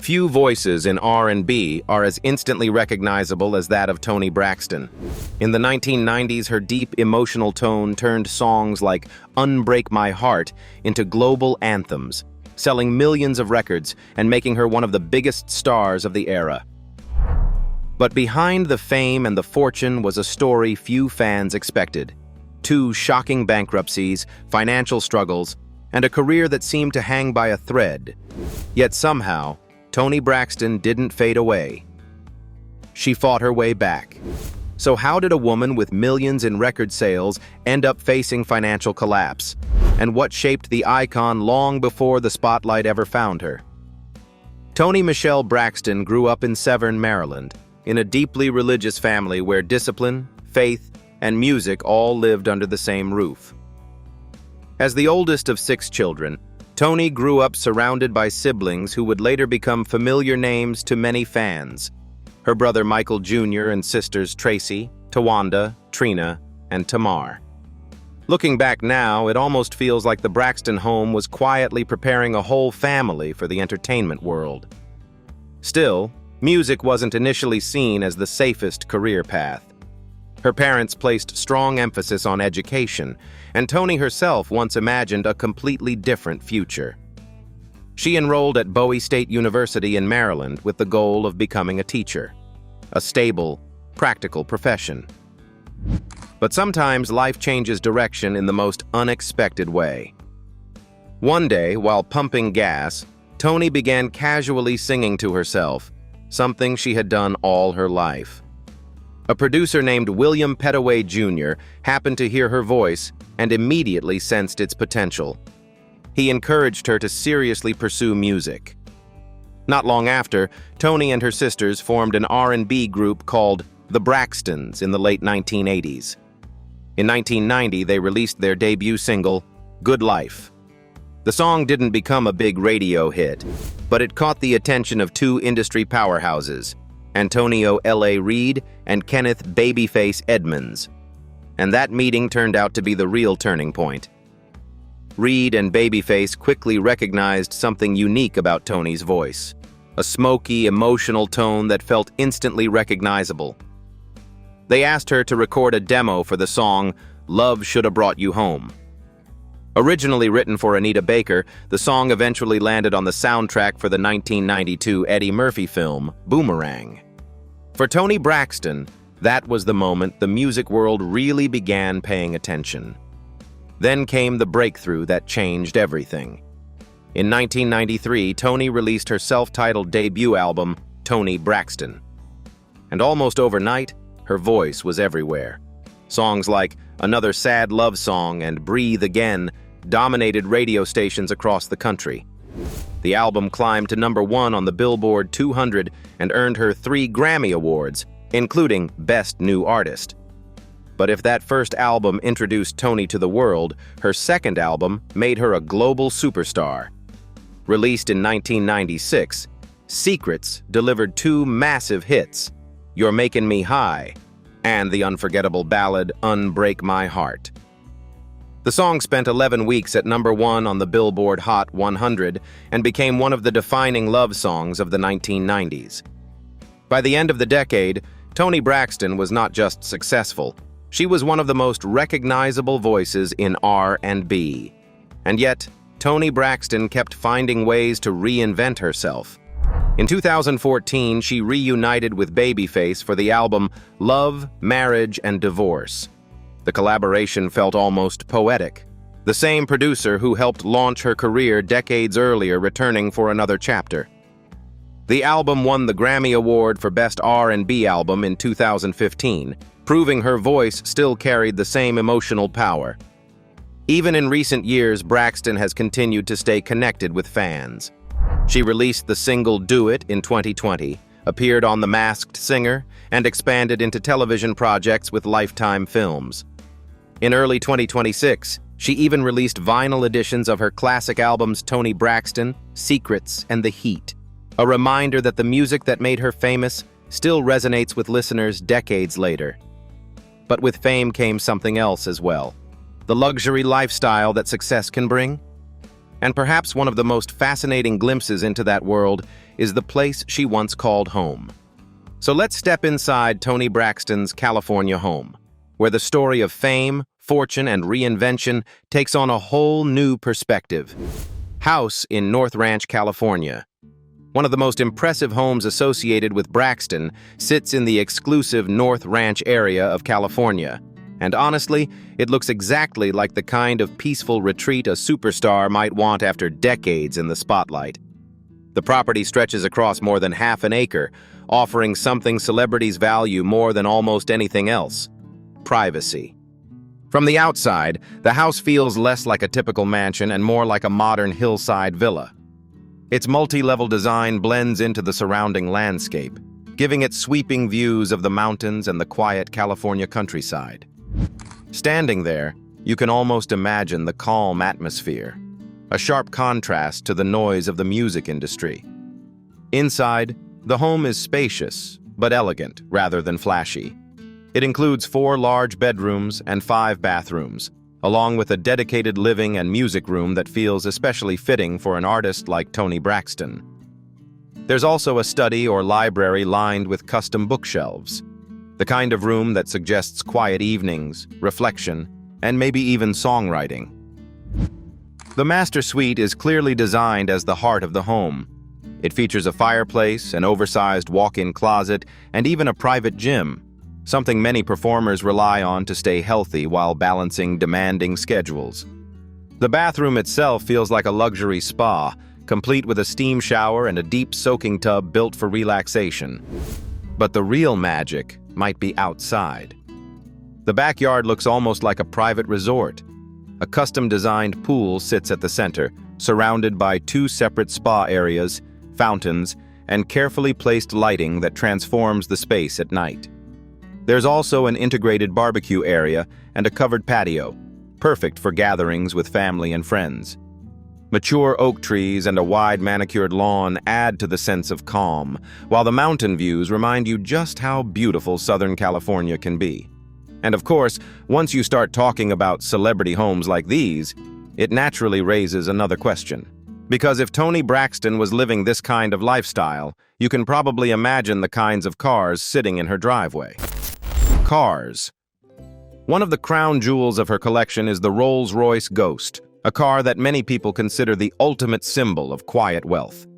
Few voices in R&B are as instantly recognizable as that of Toni Braxton. In the 1990s, her deep emotional tone turned songs like "Unbreak My Heart" into global anthems, selling millions of records and making her one of the biggest stars of the era. But behind the fame and the fortune was a story few fans expected. 2 shocking bankruptcies, financial struggles, and a career that seemed to hang by a thread. Yet somehow, Toni Braxton didn't fade away. She fought her way back. So how did a woman with millions in record sales end up facing financial collapse? And what shaped the icon long before the spotlight ever found her? Toni Michelle Braxton grew up in Severn, Maryland, in a deeply religious family where discipline, faith, and music all lived under the same roof. As the oldest of 6 children, Toni grew up surrounded by siblings who would later become familiar names to many fans. Her brother Michael Jr. and sisters Tracy, Tawanda, Trina, and Tamar. Looking back now, it almost feels like the Braxton home was quietly preparing a whole family for the entertainment world. Still, music wasn't initially seen as the safest career path. Her parents placed strong emphasis on education, and Toni herself once imagined a completely different future. She enrolled at Bowie State University in Maryland with the goal of becoming a teacher, a stable, practical profession. But sometimes life changes direction in the most unexpected way. One day, while pumping gas, Toni began casually singing to herself, something she had done all her life. A producer named William Pettaway Jr. happened to hear her voice and immediately sensed its potential. He encouraged her to seriously pursue music. Not long after, Toni and her sisters formed an R&B group called the Braxtons in the late 1980s. In 1990, they released their debut single, "Good Life." The song didn't become a big radio hit, but it caught the attention of 2 industry powerhouses, Antonio L.A. Reid and Kenneth "Babyface" Edmonds. And that meeting turned out to be the real turning point. Reid and Babyface quickly recognized something unique about Toni's voice, a smoky, emotional tone that felt instantly recognizable. They asked her to record a demo for the song "Love Shoulda Brought You Home." Originally written for Anita Baker, the song eventually landed on the soundtrack for the 1992 Eddie Murphy film, Boomerang. For Toni Braxton, that was the moment the music world really began paying attention. Then came the breakthrough that changed everything. In 1993, Toni released her self-titled debut album, Toni Braxton. And almost overnight, her voice was everywhere. Songs like "Another Sad Love Song" and "Breathe Again" dominated radio stations across the country. The album climbed to #1 on the Billboard 200 and earned her 3 Grammy Awards, including Best New Artist. But if that first album introduced Toni to the world, her second album made her a global superstar. Released in 1996, Secrets delivered 2 massive hits, "You're Making Me High" and the unforgettable ballad "Unbreak My Heart." The song spent 11 weeks at #1 on the Billboard Hot 100 and became one of the defining love songs of the 1990s. By the end of the decade, Toni Braxton was not just successful, she was one of the most recognizable voices in R&B. And yet, Toni Braxton kept finding ways to reinvent herself. In 2014, she reunited with Babyface for the album Love, Marriage, and Divorce. The collaboration felt almost poetic. The same producer who helped launch her career decades earlier returning for another chapter. The album won the Grammy Award for Best R&B Album in 2015, proving her voice still carried the same emotional power. Even in recent years, Braxton has continued to stay connected with fans. She released the single "Do It" in 2020, appeared on The Masked Singer, and expanded into television projects with Lifetime Films. In early 2026, she even released vinyl editions of her classic albums Toni Braxton, Secrets, and The Heat, a reminder that the music that made her famous still resonates with listeners decades later. But with fame came something else as well, the luxury lifestyle that success can bring. And perhaps one of the most fascinating glimpses into that world is the place she once called home. So let's step inside Toni Braxton's California home, where the story of fame, fortune, and reinvention takes on a whole new perspective. House in North Ranch, California. One of the most impressive homes associated with Braxton sits in the exclusive North Ranch area of California. And honestly, it looks exactly like the kind of peaceful retreat a superstar might want after decades in the spotlight. The property stretches across more than half an acre, offering something celebrities value more than almost anything else: privacy. From the outside, the house feels less like a typical mansion and more like a modern hillside villa. Its multi-level design blends into the surrounding landscape, giving it sweeping views of the mountains and the quiet California countryside. Standing there, you can almost imagine the calm atmosphere, a sharp contrast to the noise of the music industry. Inside, the home is spacious, but elegant rather than flashy. It includes 4 large bedrooms and 5 bathrooms, along with a dedicated living and music room that feels especially fitting for an artist like Toni Braxton. There's also a study or library lined with custom bookshelves, the kind of room that suggests quiet evenings, reflection, and maybe even songwriting. The master suite is clearly designed as the heart of the home. It features a fireplace, an oversized walk-in closet, and even a private gym, something many performers rely on to stay healthy while balancing demanding schedules. The bathroom itself feels like a luxury spa, complete with a steam shower and a deep soaking tub built for relaxation. But the real magic might be outside. The backyard looks almost like a private resort. A custom-designed pool sits at the center, surrounded by 2 separate spa areas, fountains, and carefully placed lighting that transforms the space at night. There's also an integrated barbecue area and a covered patio, perfect for gatherings with family and friends. Mature oak trees and a wide manicured lawn add to the sense of calm, while the mountain views remind you just how beautiful Southern California can be. And of course, once you start talking about celebrity homes like these, it naturally raises another question. Because if Toni Braxton was living this kind of lifestyle, you can probably imagine the kinds of cars sitting in her driveway. Cars. One of the crown jewels of her collection is the Rolls-Royce Ghost, a car that many people consider the ultimate symbol of quiet wealth.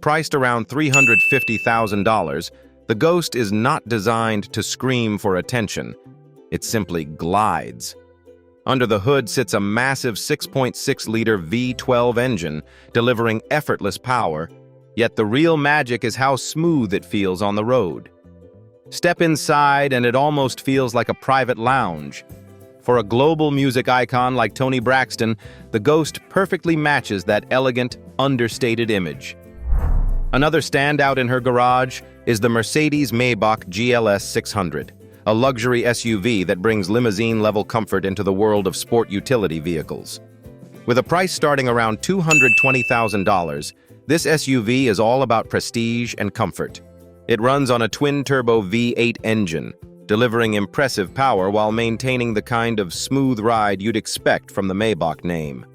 Priced around $350,000, the Ghost is not designed to scream for attention. It simply glides. Under the hood sits a massive 6.6-liter V12 engine, delivering effortless power, yet the real magic is how smooth it feels on the road. Step inside and it almost feels like a private lounge. For a global music icon like Toni Braxton, the Ghost perfectly matches that elegant, understated image. Another standout in her garage is the Mercedes-Maybach GLS 600, a luxury SUV that brings limousine-level comfort into the world of sport utility vehicles. With a price starting around $220,000, this SUV is all about prestige and comfort. It runs on a twin-turbo V8 engine, delivering impressive power while maintaining the kind of smooth ride you'd expect from the Maybach name.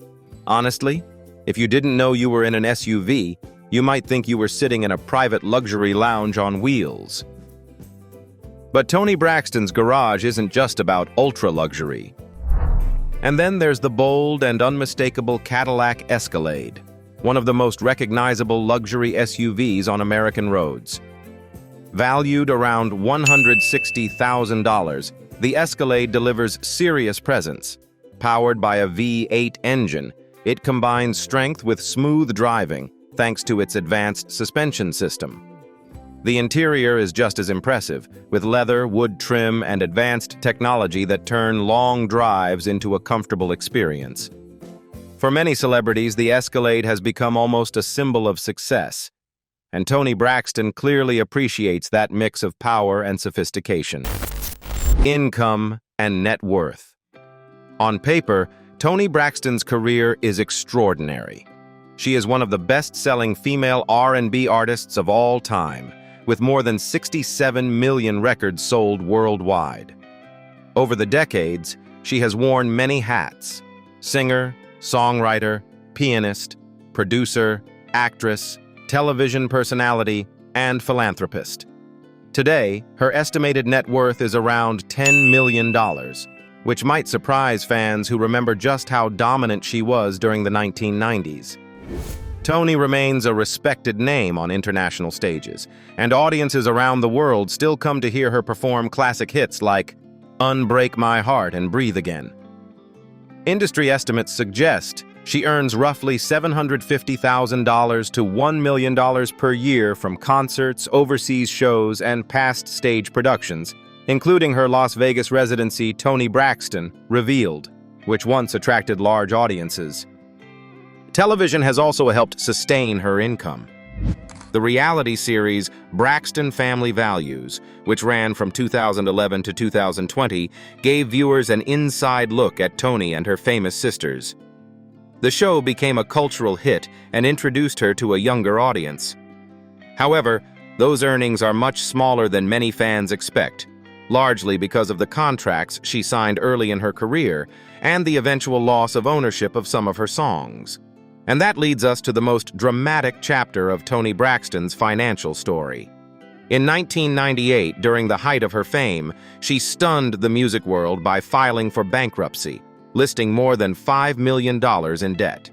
Honestly, if you didn't know you were in an SUV, you might think you were sitting in a private luxury lounge on wheels. But Toni Braxton's garage isn't just about ultra-luxury. And then there's the bold and unmistakable Cadillac Escalade, one of the most recognizable luxury SUVs on American roads. Valued around $160,000, the Escalade delivers serious presence. Powered by a V8 engine, it combines strength with smooth driving, thanks to its advanced suspension system. The interior is just as impressive, with leather, wood trim, and advanced technology that turn long drives into a comfortable experience. For many celebrities, the Escalade has become almost a symbol of success, and Toni Braxton clearly appreciates that mix of power and sophistication. Income and net worth. On paper, Toni Braxton's career is extraordinary. She is one of the best-selling female R&B artists of all time, with more than 67 million records sold worldwide. Over the decades, she has worn many hats: singer, songwriter, pianist, producer, actress, television personality, and philanthropist. Today, her estimated net worth is around $10 million, which might surprise fans who remember just how dominant she was during the 1990s. Toni remains a respected name on international stages, and audiences around the world still come to hear her perform classic hits like Unbreak My Heart and Breathe Again. Industry estimates suggest she earns roughly $750,000 to $1 million per year from concerts, overseas shows, and past stage productions, including her Las Vegas residency Toni Braxton, Revealed, which once attracted large audiences. Television has also helped sustain her income. The reality series Braxton Family Values, which ran from 2011 to 2020, gave viewers an inside look at Toni and her famous sisters. The show became a cultural hit and introduced her to a younger audience. However, those earnings are much smaller than many fans expect, largely because of the contracts she signed early in her career and the eventual loss of ownership of some of her songs. And that leads us to the most dramatic chapter of Toni Braxton's financial story. In 1998, during the height of her fame, she stunned the music world by filing for bankruptcy, listing more than $5 million in debt.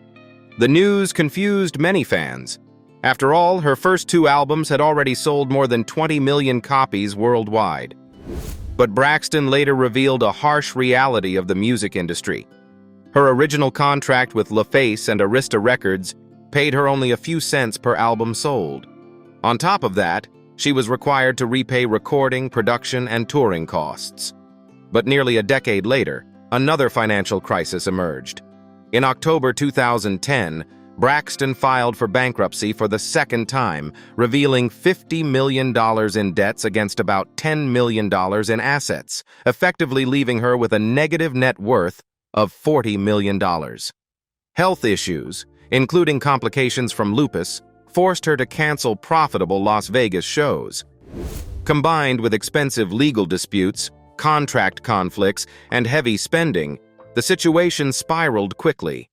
The news confused many fans. After all, her first two albums had already sold more than 20 million copies worldwide. But Braxton later revealed a harsh reality of the music industry. Her original contract with LaFace and Arista Records paid her only a few cents per album sold. On top of that, she was required to repay recording, production, and touring costs. But nearly a decade later, another financial crisis emerged. In October 2010, Braxton filed for bankruptcy for the second time, revealing $50 million in debts against about $10 million in assets, effectively leaving her with a negative net worth of $40 million. Health issues, including complications from lupus, forced her to cancel profitable Las Vegas shows. Combined with expensive legal disputes, contract conflicts, and heavy spending, the situation spiraled quickly.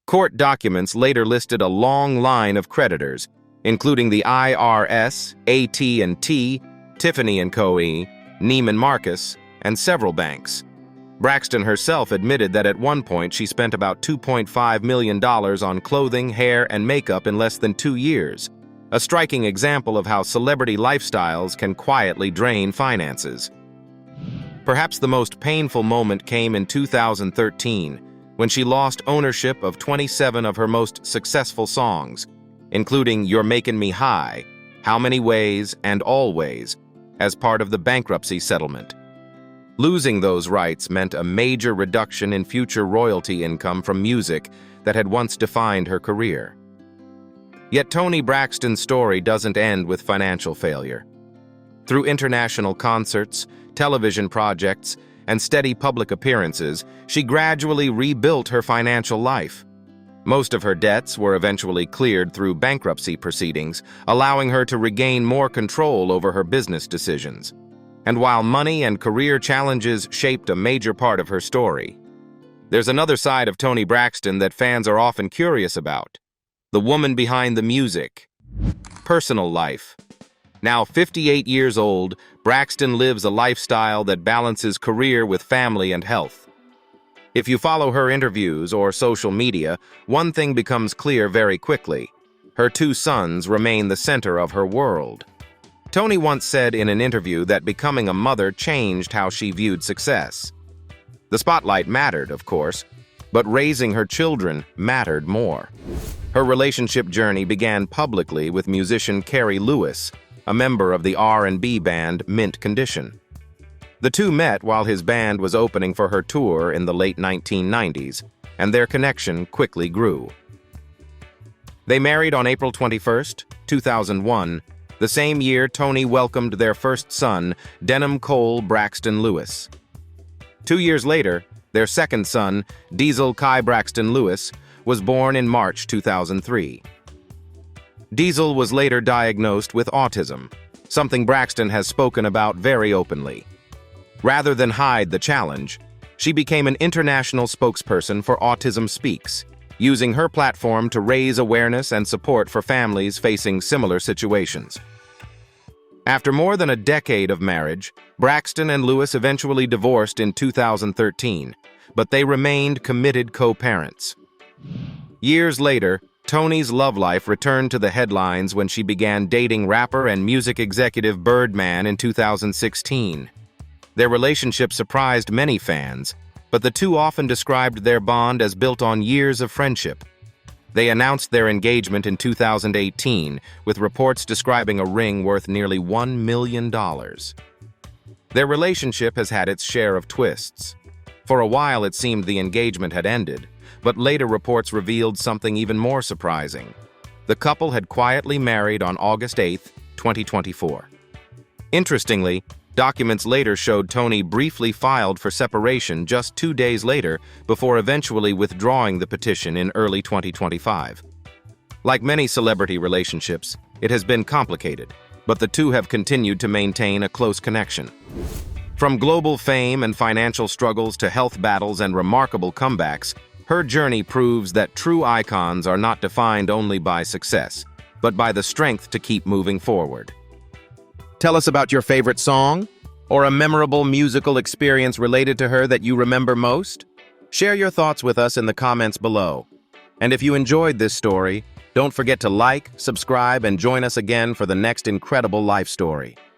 Court documents later listed a long line of creditors, including the IRS, AT&T, Tiffany & Co., Neiman Marcus, and several banks. Braxton herself admitted that at one point she spent about $2.5 million on clothing, hair, and makeup in less than 2 years, a striking example of how celebrity lifestyles can quietly drain finances. Perhaps the most painful moment came in 2013, when she lost ownership of 27 of her most successful songs, including You're Making Me High, How Many Ways, and Always, as part of the bankruptcy settlement. Losing those rights meant a major reduction in future royalty income from music that had once defined her career. Yet Toni Braxton's story doesn't end with financial failure. Through international concerts, television projects, and steady public appearances, she gradually rebuilt her financial life. Most of her debts were eventually cleared through bankruptcy proceedings, allowing her to regain more control over her business decisions. And while money and career challenges shaped a major part of her story, there's another side of Toni Braxton that fans are often curious about: the woman behind the music. Personal life. Now 58 years old, Braxton lives a lifestyle that balances career with family and health. If you follow her interviews or social media, one thing becomes clear very quickly: her two sons remain the center of her world. Toni once said in an interview that becoming a mother changed how she viewed success. The spotlight mattered, of course, but raising her children mattered more. Her relationship journey began publicly with musician Carrie Lewis, a member of the R&B band Mint Condition. The two met while his band was opening for her tour in the late 1990s, and their connection quickly grew. They married on April 21, 2001, the same year Toni welcomed their first son, Denham Cole Braxton Lewis. 2 years later, their second son, Diesel Kai Braxton Lewis, was born in March 2003. Diesel was later diagnosed with autism, something Braxton has spoken about very openly. Rather than hide the challenge, she became an international spokesperson for Autism Speaks, using her platform to raise awareness and support for families facing similar situations. After more than a decade of marriage, Braxton and Lewis eventually divorced in 2013, but they remained committed co-parents. Years later, Toni's love life returned to the headlines when she began dating rapper and music executive Birdman in 2016. Their relationship surprised many fans, but the two often described their bond as built on years of friendship. They announced their engagement in 2018, with reports describing a ring worth nearly $1 million. Their relationship has had its share of twists. For a while, it seemed the engagement had ended, but later reports revealed something even more surprising. The couple had quietly married on August 8, 2024. Interestingly, documents later showed Toni briefly filed for separation just 2 days later before eventually withdrawing the petition in early 2025. Like many celebrity relationships, it has been complicated, but the two have continued to maintain a close connection. From global fame and financial struggles to health battles and remarkable comebacks, her journey proves that true icons are not defined only by success, but by the strength to keep moving forward. Tell us about your favorite song or a memorable musical experience related to her that you remember most. Share your thoughts with us in the comments below. And if you enjoyed this story, don't forget to like, subscribe, and join us again for the next incredible life story.